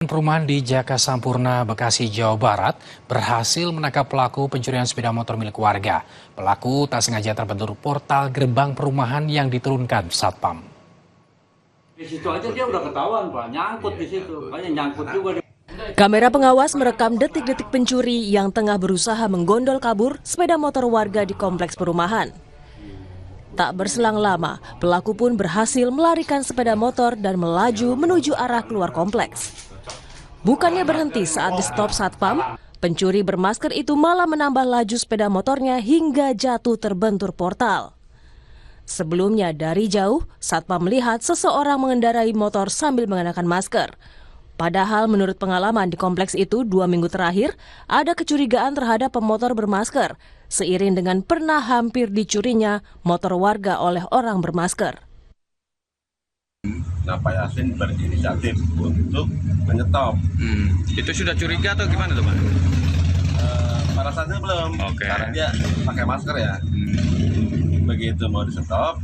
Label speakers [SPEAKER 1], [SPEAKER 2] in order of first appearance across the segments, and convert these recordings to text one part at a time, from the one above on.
[SPEAKER 1] Perumahan di Jaka Sampurna, Bekasi, Jawa Barat berhasil menangkap pelaku pencurian sepeda motor milik warga. Pelaku tak sengaja terbentur portal gerbang perumahan yang diturunkan Satpam.
[SPEAKER 2] Di situ aja dia udah ketahuan, Pak. Nyangkut di situ. Makanya nyangkut juga.
[SPEAKER 3] Kamera pengawas merekam detik-detik pencuri yang tengah berusaha menggondol kabur sepeda motor warga di kompleks perumahan. Tak berselang lama, pelaku pun berhasil melarikan sepeda motor dan melaju menuju arah keluar kompleks. Bukannya berhenti saat di stop Satpam, pencuri bermasker itu malah menambah laju sepeda motornya hingga jatuh terbentur portal. Sebelumnya dari jauh, Satpam melihat seseorang mengendarai motor sambil mengenakan masker. Padahal menurut pengalaman di kompleks itu 2 minggu terakhir, ada kecurigaan terhadap pemotor bermasker, seiring dengan pernah hampir dicurinya motor warga oleh orang bermasker.
[SPEAKER 4] Nah, Pak Yasin berinisiatif untuk menyetop.
[SPEAKER 5] Itu sudah curiga atau gimana tuh, Pak?
[SPEAKER 4] Pada saat itu belum, karena dia pakai masker ya. Begitu mau di stop,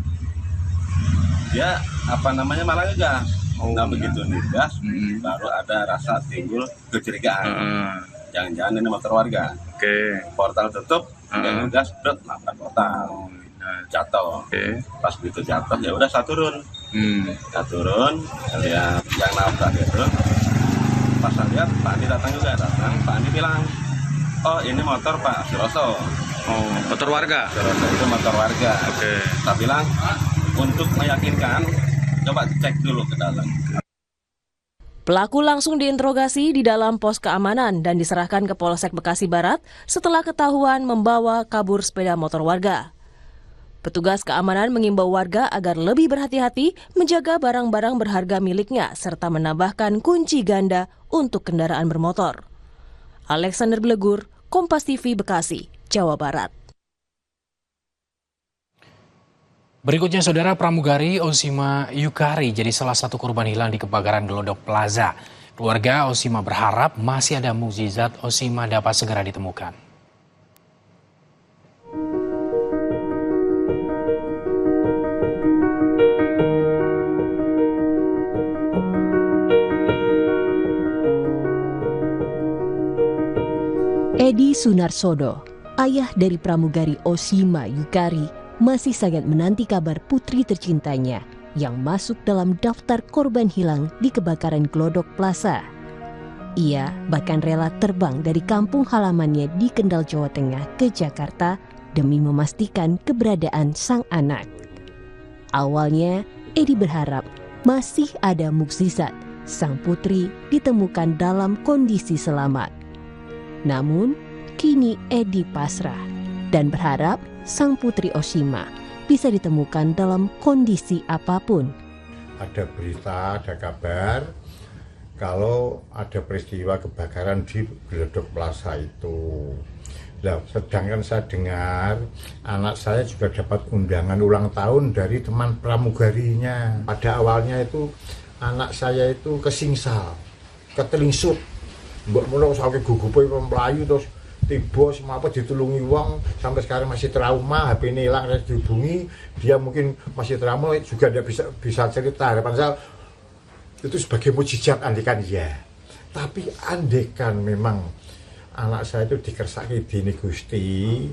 [SPEAKER 4] dia malah ngegas. Nah, begitu digas, baru ada rasa timbul kecurigaan. Jangan-jangan ini motor warga. Portal tutup, dia ngegas, nabrak portal. Jatuh. Pas begitu jatuh ya udah saya turun. Saya turun, lihat yang nabrak itu. Pas saya lihat Pak Andi datang. Pak Andi bilang, "Oh, ini motor Pak Suroso."
[SPEAKER 5] Oh, motor warga.
[SPEAKER 4] Suroso itu motor warga. Saya bilang untuk meyakinkan, coba cek dulu ke dalam.
[SPEAKER 3] Pelaku langsung diinterogasi di dalam pos keamanan dan diserahkan ke Polsek Bekasi Barat setelah ketahuan membawa kabur sepeda motor warga. Petugas keamanan mengimbau warga agar lebih berhati-hati menjaga barang-barang berharga miliknya serta menambahkan kunci ganda untuk kendaraan bermotor. Alexander Blegur, Kompas TV Bekasi, Jawa Barat.
[SPEAKER 1] Berikutnya, saudara, pramugari Osima Yukari jadi salah satu korban hilang di kebakaran Glodok Plaza. Keluarga Osima berharap masih ada mukjizat Osima dapat segera ditemukan.
[SPEAKER 6] Edi Sunarsodo, ayah dari pramugari Osima Yukari, masih sangat menanti kabar putri tercintanya yang masuk dalam daftar korban hilang di kebakaran Glodok Plaza. Ia bahkan rela terbang dari kampung halamannya di Kendal, Jawa Tengah ke Jakarta demi memastikan keberadaan sang anak. Awalnya, Edi berharap masih ada mukjizat sang putri ditemukan dalam kondisi selamat. Namun, kini Edi pasrah dan berharap sang putri Osima bisa ditemukan dalam kondisi apapun.
[SPEAKER 7] Ada berita, ada kabar kalau ada peristiwa kebakaran di Glodok Plaza itu. Nah, sedangkan saya dengar anak saya juga dapat undangan ulang tahun dari teman pramugarinya. Pada awalnya itu anak saya itu kesingsal, ketelingsut. Mbak mulai sampai gugup melayu terus tiba semapa ditulungi uang sampai sekarang masih trauma, HP ini hilang, saya dihubungi, dia mungkin masih trauma juga dia bisa cerita. Harapan saya itu sebagai mukjizat, andekan ya. Tapi andekan memang anak saya itu dikersaki dini Gusti,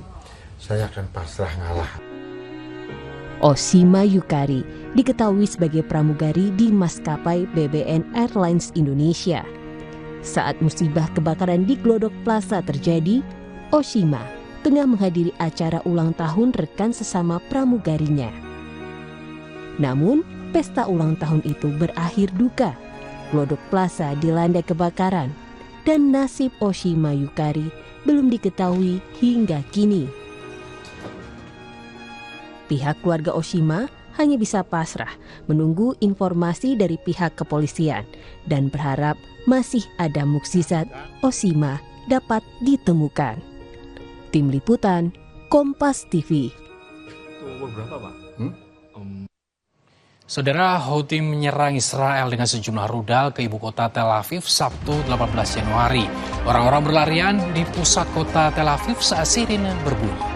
[SPEAKER 7] saya akan pasrah ngalah.
[SPEAKER 6] Osima Yukari diketahui sebagai pramugari di maskapai BBN Airlines Indonesia. Saat musibah kebakaran di Glodok Plaza terjadi, Osima tengah menghadiri acara ulang tahun rekan sesama pramugarinya. Namun, pesta ulang tahun itu berakhir duka. Glodok Plaza dilanda kebakaran dan nasib Osima Yukari belum diketahui hingga kini. Pihak keluarga Osima hanya bisa pasrah menunggu informasi dari pihak kepolisian dan berharap masih ada mukjizat Osima dapat ditemukan. Tim Liputan, Kompas TV.
[SPEAKER 1] Saudara, Houthi menyerang Israel dengan sejumlah rudal ke ibu kota Tel Aviv Sabtu 18 Januari. Orang-orang berlarian di pusat kota Tel Aviv saat sirine berbunyi.